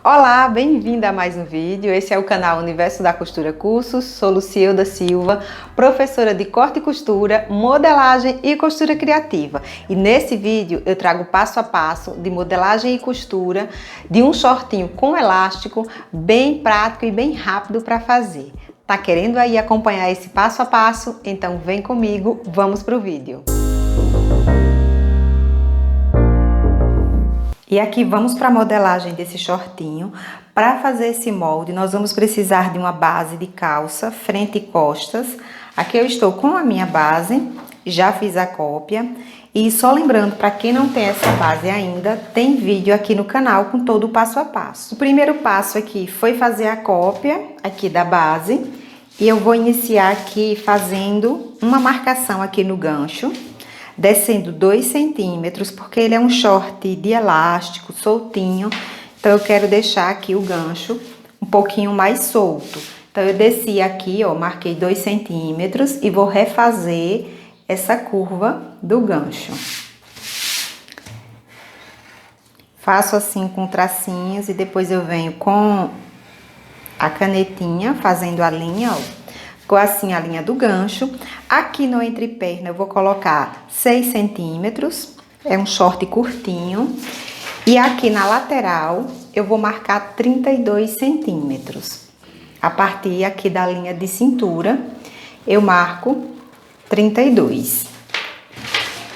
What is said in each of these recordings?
Olá, bem-vinda a mais um vídeo. Esse é o canal Universo da Costura Cursos. Sou Lucielda Silva, professora de corte e costura, modelagem e costura criativa. E nesse vídeo eu trago passo a passo de modelagem e costura de um shortinho com elástico, bem prático e bem rápido para fazer. Tá querendo aí acompanhar esse passo a passo? Então vem comigo, vamos pro vídeo. E aqui vamos para a modelagem desse shortinho. Para fazer esse molde, nós vamos precisar de uma base de calça, frente e costas. Aqui eu estou com a minha base, já fiz a cópia. E só lembrando, para quem não tem essa base ainda, tem vídeo aqui no canal com todo o passo a passo. O primeiro passo aqui foi fazer a cópia aqui da base. E eu vou iniciar aqui fazendo uma marcação aqui no gancho, descendo 2 centímetros, porque ele é um short de elástico, soltinho. Então, eu quero deixar aqui o gancho um pouquinho mais solto. Então, eu desci aqui, ó, marquei 2 centímetros e vou refazer essa curva do gancho. Faço assim com tracinhos e depois eu venho com a canetinha fazendo a linha, ó. Ficou assim a linha do gancho. Aqui no entreperna eu vou colocar 6 centímetros. É um short curtinho. E aqui na lateral eu vou marcar 32 centímetros. A partir aqui da linha de cintura eu marco 32.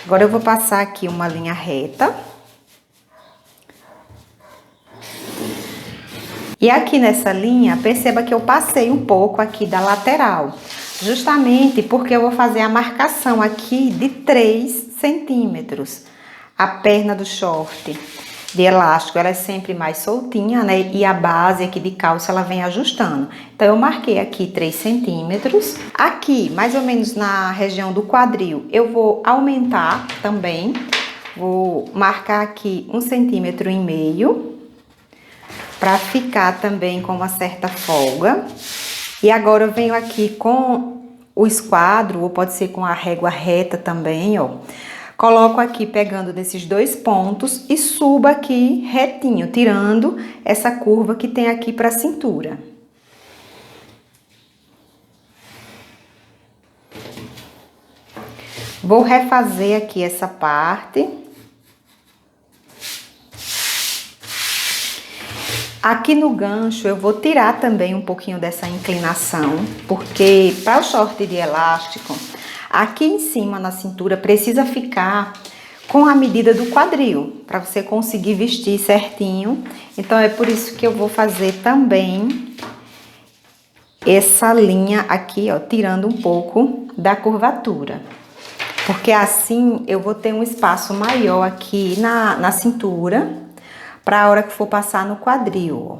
Agora eu vou passar aqui uma linha reta. E aqui nessa linha, perceba que eu passei um pouco aqui da lateral, justamente porque eu vou fazer a marcação aqui de 3 centímetros. A perna do short de elástico, ela é sempre mais soltinha, né? E a base aqui de calça, ela vem ajustando. Então, eu marquei aqui 3 centímetros. Aqui, mais ou menos na região do quadril, eu vou aumentar também. Vou marcar aqui 1,5 centímetros. Para ficar também com uma certa folga. E agora eu venho aqui com o esquadro, ou pode ser com a régua reta também, ó. Coloco aqui pegando nesses 2 pontos e subo aqui retinho, tirando essa curva que tem aqui para a cintura. Vou refazer aqui essa parte. Aqui no gancho eu vou tirar também um pouquinho dessa inclinação, porque para o short de elástico, aqui em cima na cintura precisa ficar com a medida do quadril, para você conseguir vestir certinho. Então é por isso que eu vou fazer também essa linha aqui, ó, tirando um pouco da curvatura. Porque assim eu vou ter um espaço maior aqui na cintura, para a hora que for passar no quadril, ó.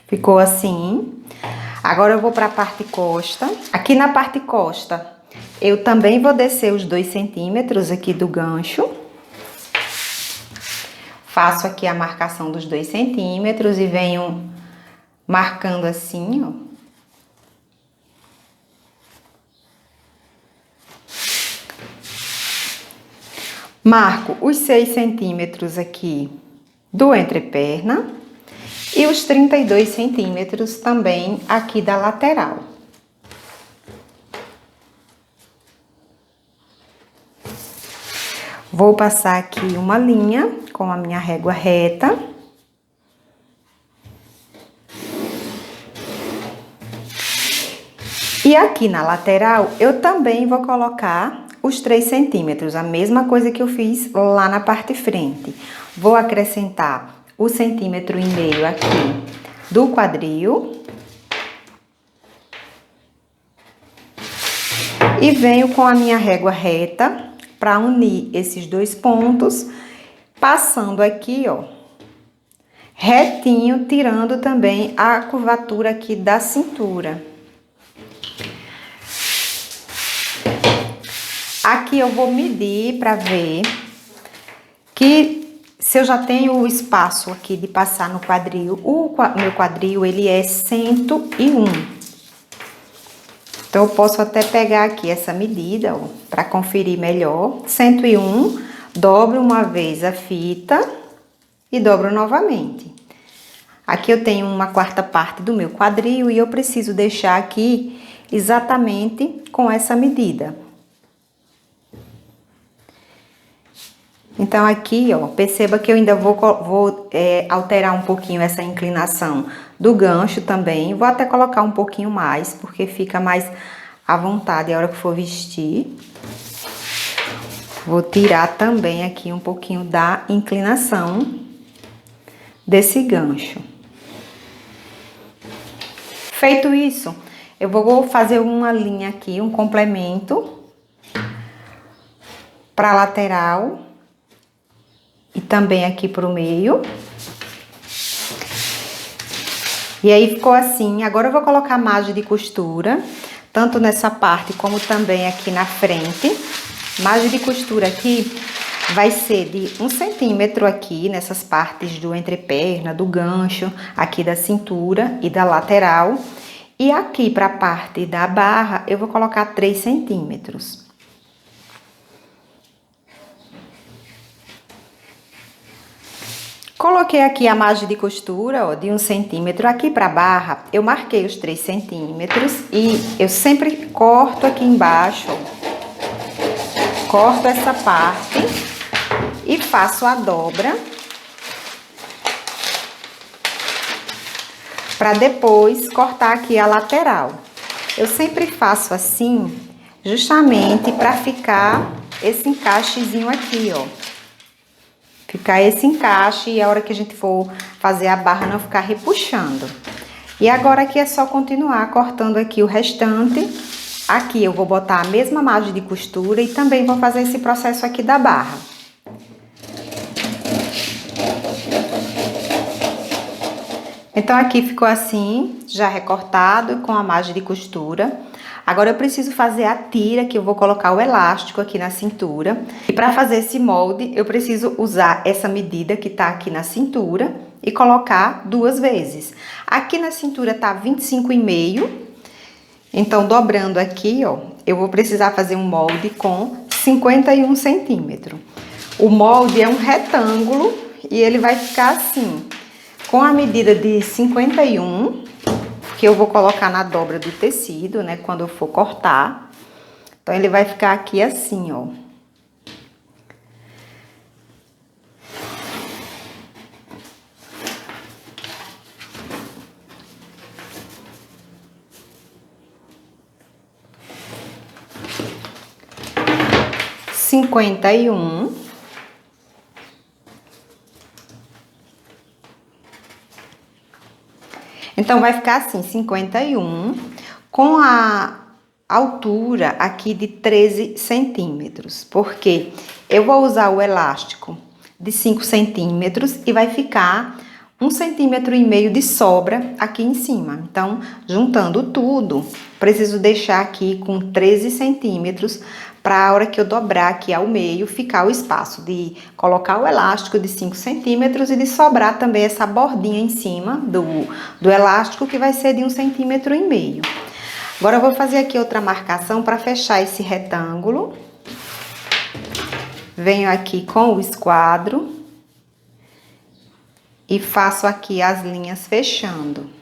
Ficou assim. Agora eu vou para a parte costa. Aqui na parte costa, eu também vou descer os 2 centímetros aqui do gancho. Faço aqui a marcação dos 2 centímetros e venho marcando assim, ó. Marco os 6 centímetros aqui do entreperna e os 32 centímetros também aqui da lateral. Vou passar aqui uma linha com a minha régua reta. E aqui na lateral eu também vou colocar os 3 centímetros, a mesma coisa que eu fiz lá na parte frente. Vou acrescentar o 1,5 centímetros aqui do quadril. E venho com a minha régua reta para unir esses 2 pontos, passando aqui, ó, retinho, tirando também a curvatura aqui da cintura. Aqui eu vou medir para ver que se eu já tenho o espaço aqui de passar no quadril, meu quadril ele é 101. Então, eu posso até pegar aqui essa medida, ó, para conferir melhor. 101, dobro uma vez a fita e dobro novamente. Aqui eu tenho uma quarta parte do meu quadril e eu preciso deixar aqui exatamente com essa medida. Então, aqui, ó, perceba que eu ainda vou alterar um pouquinho essa inclinação do gancho também. Vou até colocar um pouquinho mais, porque fica mais à vontade a hora que for vestir. Vou tirar também aqui um pouquinho da inclinação desse gancho. Feito isso, eu vou fazer uma linha aqui, um complemento para a lateral e também aqui para o meio. E aí ficou assim. Agora eu vou colocar margem de costura, tanto nessa parte como também aqui na frente. Margem de costura aqui vai ser de 1 centímetro aqui nessas partes do entreperna, do gancho, aqui da cintura e da lateral. E aqui para a parte da barra eu vou colocar 3 centímetros. Coloquei aqui a margem de costura, ó, de 1 centímetro. Aqui para a barra, eu marquei os 3 centímetros e eu sempre corto aqui embaixo, ó, corto essa parte e faço a dobra para depois cortar aqui a lateral. Eu sempre faço assim, justamente para ficar esse encaixezinho aqui, ó. Ficar esse encaixe e a hora que a gente for fazer a barra não ficar repuxando. E agora aqui é só continuar cortando aqui o restante. Aqui eu vou botar a mesma margem de costura e também vou fazer esse processo aqui da barra. Então aqui ficou assim, já recortado com a margem de costura. Agora eu preciso fazer a tira, que eu vou colocar o elástico aqui na cintura. E para fazer esse molde, eu preciso usar essa medida que tá aqui na cintura e colocar 2 vezes. Aqui na cintura tá 25,5. Então, dobrando aqui, ó, eu vou precisar fazer um molde com 51 centímetros. O molde é um retângulo e ele vai ficar assim, com a medida de 51, que eu vou colocar na dobra do tecido, né, quando eu for cortar. Então, ele vai ficar aqui assim, ó. Cinquenta e um. Então, vai ficar assim, 51, com a altura aqui de 13 centímetros. Porque eu vou usar o elástico de 5 centímetros e vai ficar 1,5 centímetro de sobra aqui em cima. Então, juntando tudo, preciso deixar aqui com 13 centímetros para a hora que eu dobrar aqui ao meio, ficar o espaço de colocar o elástico de 5 centímetros e de sobrar também essa bordinha em cima do elástico, que vai ser de 1,5 centímetro. Agora, eu vou fazer aqui outra marcação para fechar esse retângulo. Venho aqui com o esquadro e faço aqui as linhas fechando.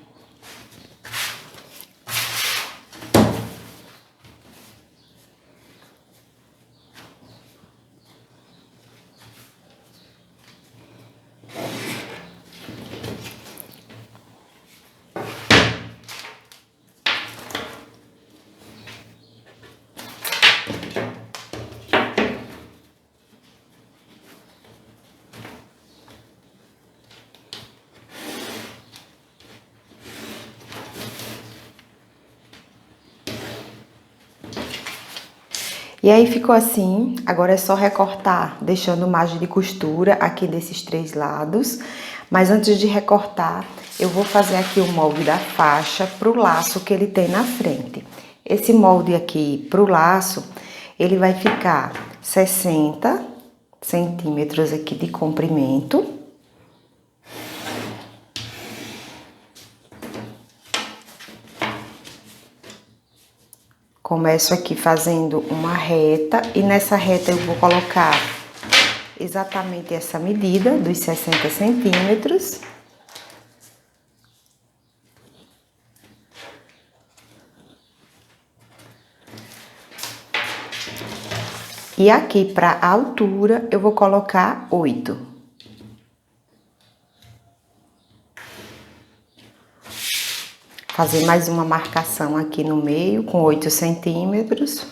E aí ficou assim. Agora é só recortar, deixando margem de costura aqui desses 3 lados. Mas antes de recortar, eu vou fazer aqui o molde da faixa pro laço que ele tem na frente. Esse molde aqui pro laço, ele vai ficar 60 centímetros aqui de comprimento. Começo aqui fazendo uma reta e nessa reta eu vou colocar exatamente essa medida dos 60 centímetros. E aqui para a altura eu vou colocar 8. Fazer mais uma marcação aqui no meio com 8 centímetros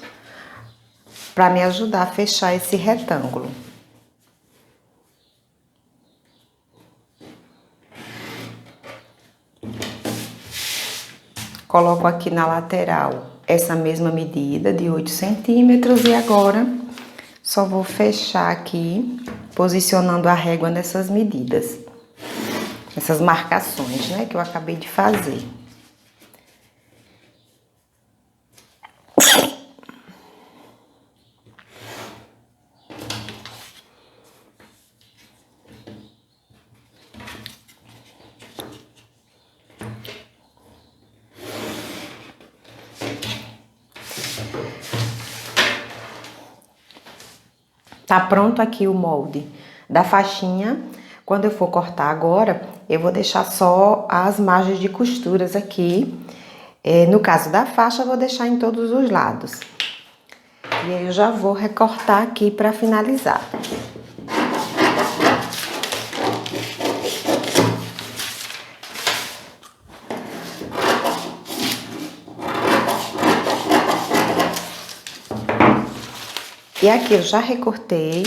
para me ajudar a fechar esse retângulo. Coloco aqui na lateral essa mesma medida de 8 centímetros e agora só vou fechar aqui, posicionando a régua nessas medidas, essas marcações, né, que eu acabei de fazer. Tá pronto aqui o molde da faixinha. Quando eu for cortar agora, eu vou deixar só as margens de costuras aqui. No caso da faixa, eu vou deixar em todos os lados. E aí eu já vou recortar aqui para finalizar. E aqui eu já recortei,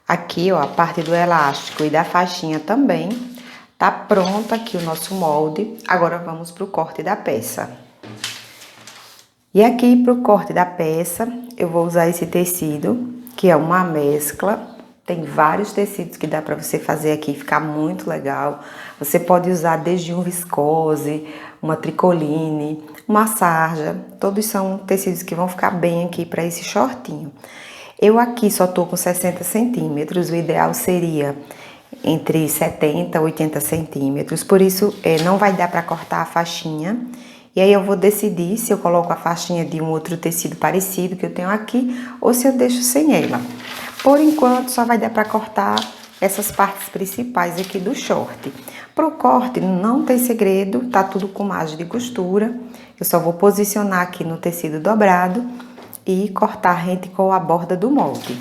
aqui ó, a parte do elástico e da faixinha também. Tá pronto aqui o nosso molde, agora vamos pro corte da peça. E aqui pro corte da peça, eu vou usar esse tecido, que é uma mescla. Tem vários tecidos que dá pra você fazer aqui, ficar muito legal. Você pode usar desde um viscose, uma tricoline, uma sarja. Todos são tecidos que vão ficar bem aqui pra esse shortinho. Eu aqui só tô com 60 centímetros, o ideal seria entre 70 e 80 centímetros, por isso não vai dar pra cortar a faixinha. E aí eu vou decidir se eu coloco a faixinha de um outro tecido parecido que eu tenho aqui, ou se eu deixo sem ela. Por enquanto só vai dar pra cortar essas partes principais aqui do short. Pro corte não tem segredo, tá tudo com margem de costura. Eu só vou posicionar aqui no tecido dobrado e cortar rente com a borda do molde.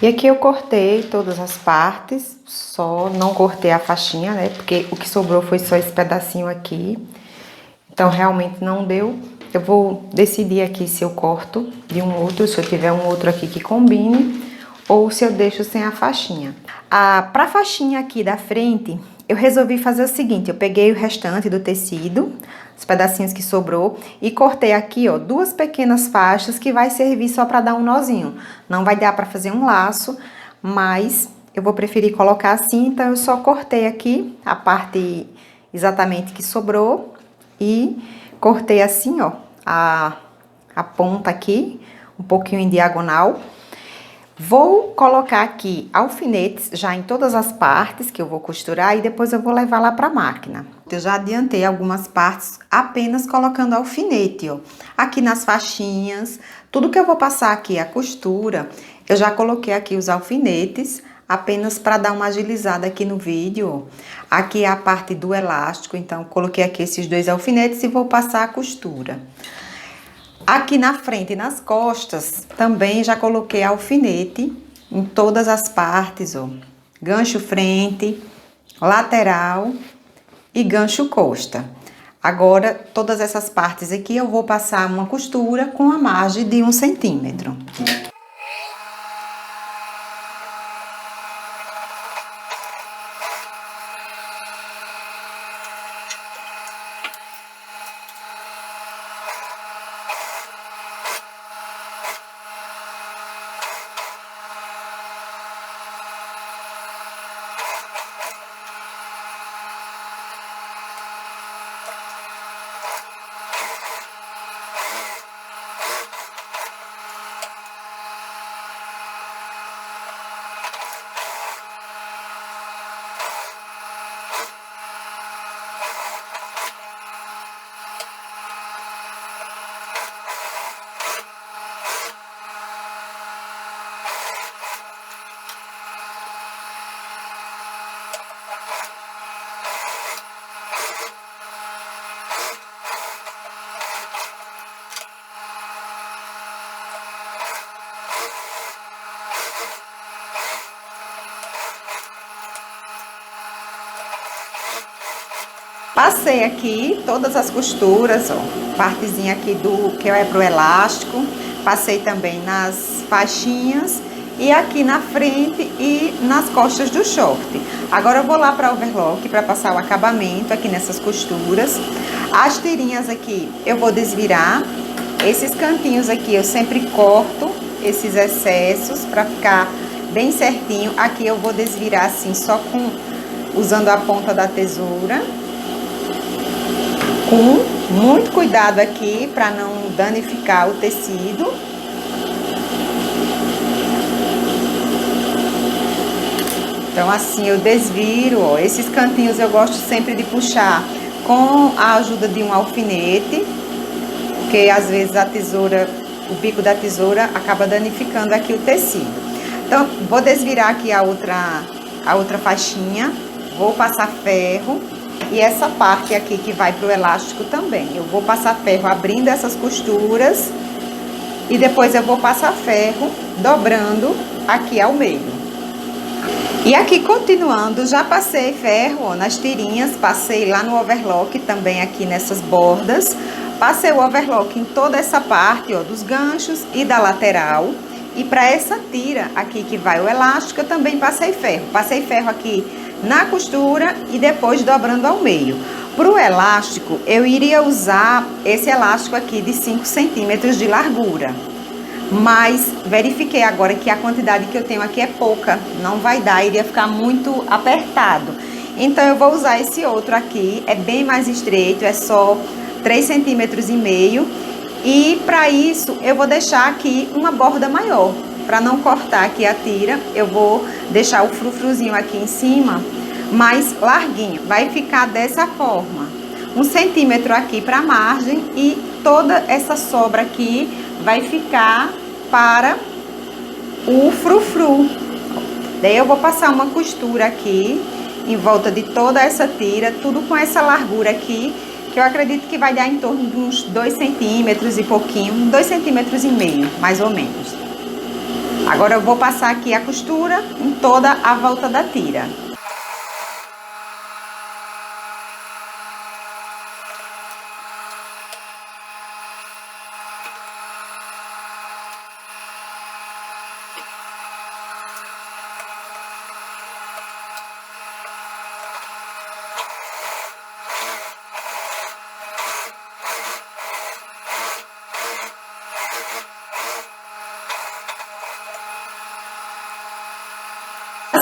E aqui eu cortei todas as partes, só não cortei a faixinha, né? Porque o que sobrou foi só esse pedacinho aqui. Então, realmente não deu. Eu vou decidir aqui se eu corto de um outro, se eu tiver um outro aqui que combine, ou se eu deixo sem a faixinha. Pra faixinha aqui da frente, eu resolvi fazer o seguinte, eu peguei o restante do tecido, os pedacinhos que sobrou, e cortei aqui, ó, 2 pequenas faixas que vai servir só pra dar um nozinho. Não vai dar pra fazer um laço, mas eu vou preferir colocar assim, então eu só cortei aqui a parte exatamente que sobrou e cortei assim, ó, a ponta aqui, um pouquinho em diagonal. Vou colocar aqui alfinetes já em todas as partes que eu vou costurar e depois eu vou levar lá para a máquina. Eu já adiantei algumas partes apenas colocando alfinete, ó. Aqui nas faixinhas, tudo que eu vou passar aqui a costura, eu já coloquei aqui os alfinetes, apenas para dar uma agilizada aqui no vídeo, ó. Aqui é a parte do elástico, então coloquei aqui esses dois alfinetes e vou passar a costura. Aqui na frente e nas costas, também já coloquei alfinete em todas as partes, ó. Gancho frente, lateral e gancho costa. Agora, todas essas partes aqui eu vou passar uma costura com a margem de 1 centímetro. Passei aqui todas as costuras, ó, partezinha aqui do que é pro elástico, passei também nas faixinhas e aqui na frente e nas costas do short. Agora eu vou lá para overlock para passar o acabamento aqui nessas costuras. As tirinhas aqui eu vou desvirar, esses cantinhos aqui eu sempre corto esses excessos para ficar bem certinho. Aqui eu vou desvirar assim só usando a ponta da tesoura. Com muito cuidado aqui para não danificar o tecido. Então assim eu desviro, ó. Esses cantinhos eu gosto sempre de puxar com a ajuda de um alfinete, porque às vezes a tesoura, o bico da tesoura acaba danificando aqui o tecido. Então vou desvirar aqui a outra faixinha, vou passar ferro. E essa parte aqui que vai pro elástico também, eu vou passar ferro abrindo essas costuras e depois eu vou passar ferro dobrando aqui ao meio. E aqui continuando, já passei ferro, ó, nas tirinhas, passei lá no overlock também aqui nessas bordas, passei o overlock em toda essa parte, ó, dos ganchos e da lateral. E para essa tira aqui que vai o elástico, eu também passei ferro aqui na costura e depois dobrando ao meio. Para o elástico, eu iria usar esse elástico aqui de 5 centímetros de largura. Mas verifiquei agora que a quantidade que eu tenho aqui é pouca, não vai dar, iria ficar muito apertado. Então eu vou usar esse outro aqui, é bem mais estreito, é só 3,5 centímetros. E para isso eu vou deixar aqui uma borda maior. Para não cortar aqui a tira, eu vou deixar o frufruzinho aqui em cima mais larguinho. Vai ficar dessa forma. 1 centímetro aqui para a margem e toda essa sobra aqui vai ficar para o frufru. Daí eu vou passar uma costura aqui em volta de toda essa tira, tudo com essa largura aqui, que eu acredito que vai dar em torno de uns 2 centímetros e pouquinho, 2,5 centímetros, mais ou menos. Agora eu vou passar aqui a costura em toda a volta da tira.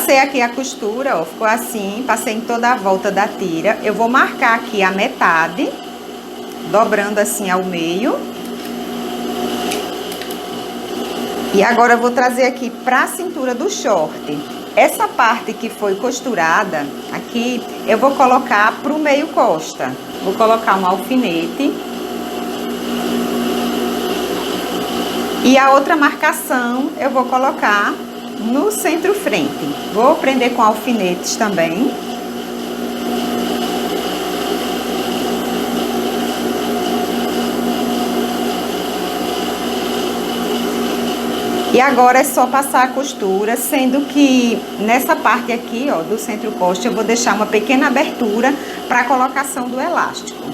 Passei aqui a costura, ó, ficou assim, passei em toda a volta da tira. Eu vou marcar aqui a metade, dobrando assim ao meio. E agora eu vou trazer aqui pra cintura do short. Essa parte que foi costurada aqui, eu vou colocar pro meio costa. Vou colocar um alfinete. E a outra marcação eu vou colocar no centro frente. Vou prender com alfinetes também. E agora é só passar a costura, sendo que nessa parte aqui, ó, do centro costa, eu vou deixar uma pequena abertura para a colocação do elástico.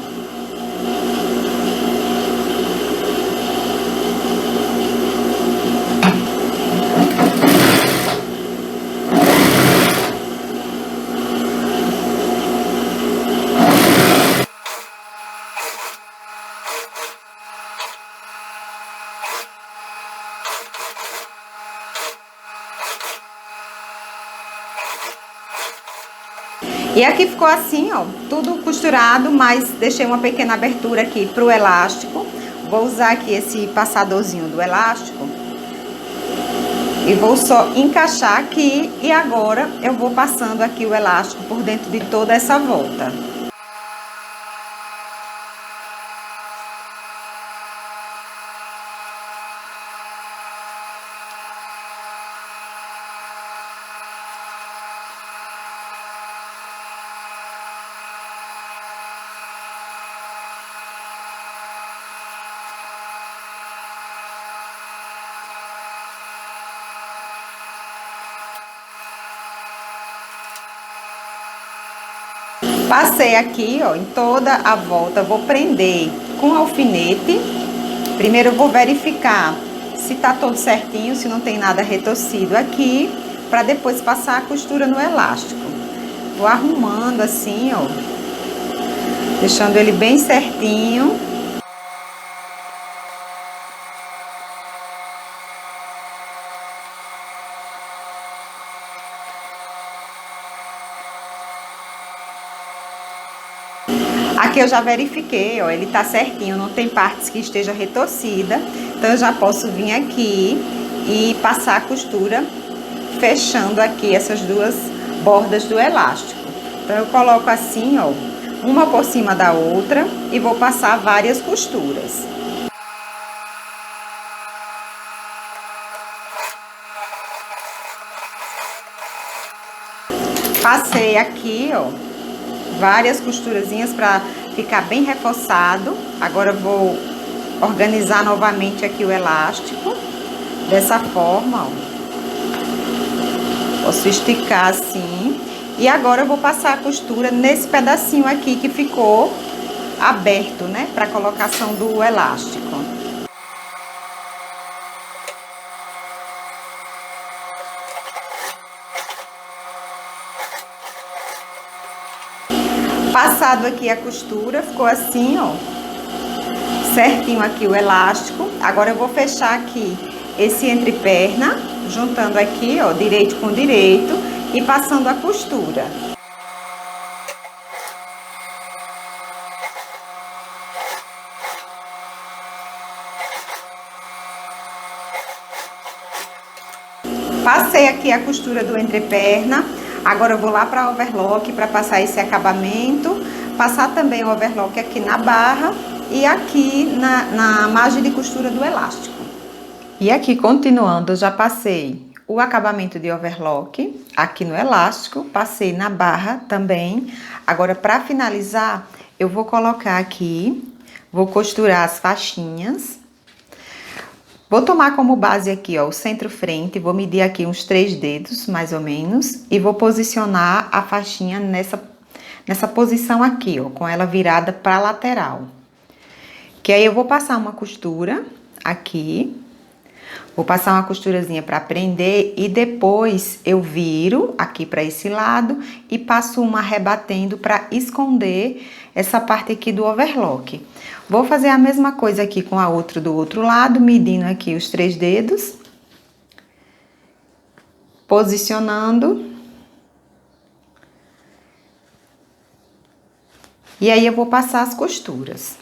E aqui ficou assim, ó, tudo costurado, mas deixei uma pequena abertura aqui pro elástico. Vou usar aqui esse passadorzinho do elástico. E vou só encaixar aqui e agora eu vou passando aqui o elástico por dentro de toda essa volta. Passei aqui, ó, em toda a volta, vou prender com alfinete. Primeiro eu vou verificar se tá todo certinho, se não tem nada retorcido aqui, para depois passar a costura no elástico. Vou arrumando assim, ó, deixando ele bem certinho. Aqui eu já verifiquei, ó, ele tá certinho, não tem partes que esteja retorcida. Então eu já posso vir aqui e passar a costura fechando aqui essas duas bordas do elástico. Então eu coloco assim, ó, uma por cima da outra e vou passar várias costuras. Passei aqui, ó, várias costurazinhas para ficar bem reforçado. Agora eu vou organizar novamente aqui o elástico dessa forma, ó. Posso esticar assim. E agora eu vou passar a costura nesse pedacinho aqui que ficou aberto, né, para colocação do elástico. Passado aqui a costura, ficou assim, ó, certinho aqui o elástico. Agora eu vou fechar aqui esse entreperna, juntando aqui, ó, direito com direito e passando a costura. Passei aqui a costura do entreperna. Agora eu vou lá para overlock para passar esse acabamento, passar também o overlock aqui na barra e aqui na margem de costura do elástico. E aqui, continuando, eu já passei o acabamento de overlock aqui no elástico, passei na barra também. Agora, para finalizar, eu vou colocar aqui, vou costurar as faixinhas. Vou tomar como base aqui, ó, o centro-frente, vou medir aqui uns 3 dedos, mais ou menos, e vou posicionar a faixinha nessa posição aqui, ó, com ela virada para a lateral. Que aí eu vou passar uma costura aqui, vou passar uma costurazinha para prender e depois eu viro aqui para esse lado e passo uma rebatendo para esconder essa parte aqui do overlock. Vou fazer a mesma coisa aqui com a outra do outro lado, medindo aqui os 3 dedos, posicionando E aí eu vou passar as costuras.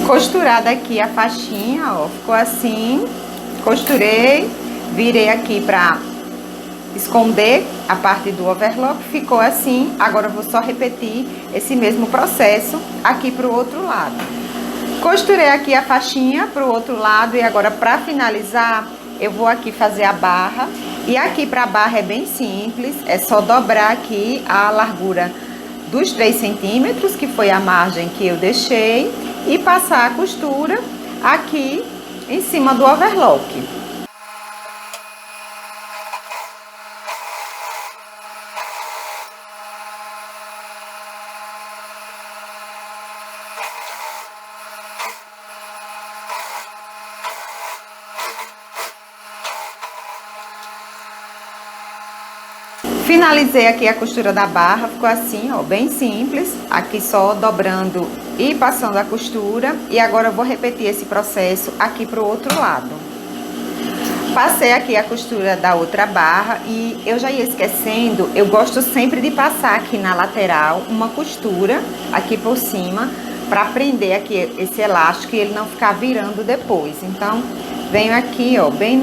Costurada aqui a faixinha, ó, ficou assim, costurei, virei aqui pra esconder a parte do overlock, ficou assim. Agora eu vou só repetir esse mesmo processo aqui pro outro lado. Costurei aqui a faixinha pro outro lado e agora pra finalizar, eu vou aqui fazer a barra. E aqui pra barra é bem simples, é só dobrar aqui a largura dos 3 centímetros, que foi a margem que eu deixei, e passar a costura aqui em cima do overlock. Finalizei aqui a costura da barra, ficou assim, ó, bem simples. Aqui só dobrando e passando a costura. E agora eu vou repetir esse processo aqui pro outro lado. Passei aqui a costura da outra barra e eu já ia esquecendo, eu gosto sempre de passar aqui na lateral uma costura aqui por cima, para prender aqui esse elástico e ele não ficar virando depois. Então, venho aqui, ó, bem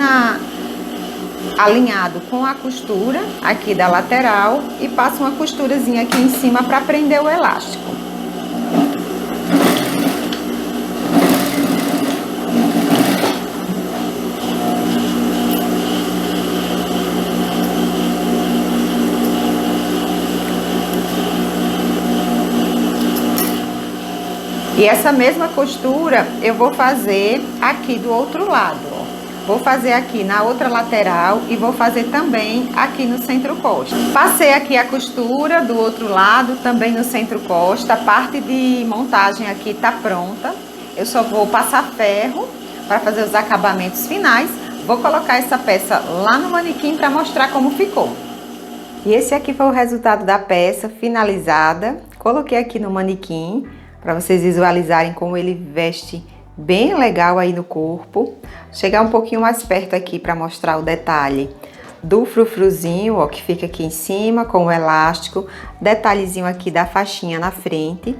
alinhado com a costura aqui da lateral e passo uma costurazinha aqui em cima para prender o elástico. E essa mesma costura eu vou fazer aqui do outro lado, ó. Vou fazer aqui na outra lateral e vou fazer também aqui no centro-costa. Passei aqui a costura do outro lado, também no centro-costa. A parte de montagem aqui tá pronta. Eu só vou passar ferro para fazer os acabamentos finais. Vou colocar essa peça lá no manequim para mostrar como ficou. E esse aqui foi o resultado da peça finalizada. Coloquei aqui no manequim para vocês visualizarem como ele veste bem legal aí no corpo. Chegar um pouquinho mais perto aqui para mostrar o detalhe do frufruzinho, ó, que fica aqui em cima com o elástico. Detalhezinho aqui da faixinha na frente.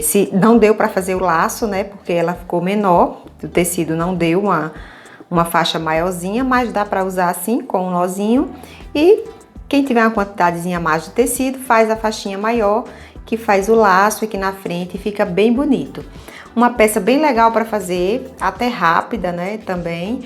Se não deu para fazer o laço, né, porque ela ficou menor, o tecido não deu uma faixa maiorzinha, mas dá para usar assim com um nozinho. E quem tiver uma quantidadezinha mais de tecido, faz a faixinha maior, que faz o laço aqui na frente e fica bem bonito. Uma peça bem legal para fazer, até rápida, né, também,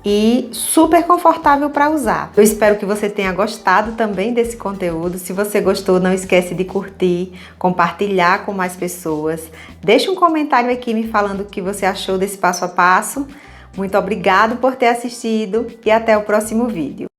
e super confortável para usar. Eu espero que você tenha gostado também desse conteúdo. Se você gostou, não esquece de curtir, compartilhar com mais pessoas. Deixa um comentário aqui me falando o que você achou desse passo a passo. Muito obrigado por ter assistido e até o próximo vídeo.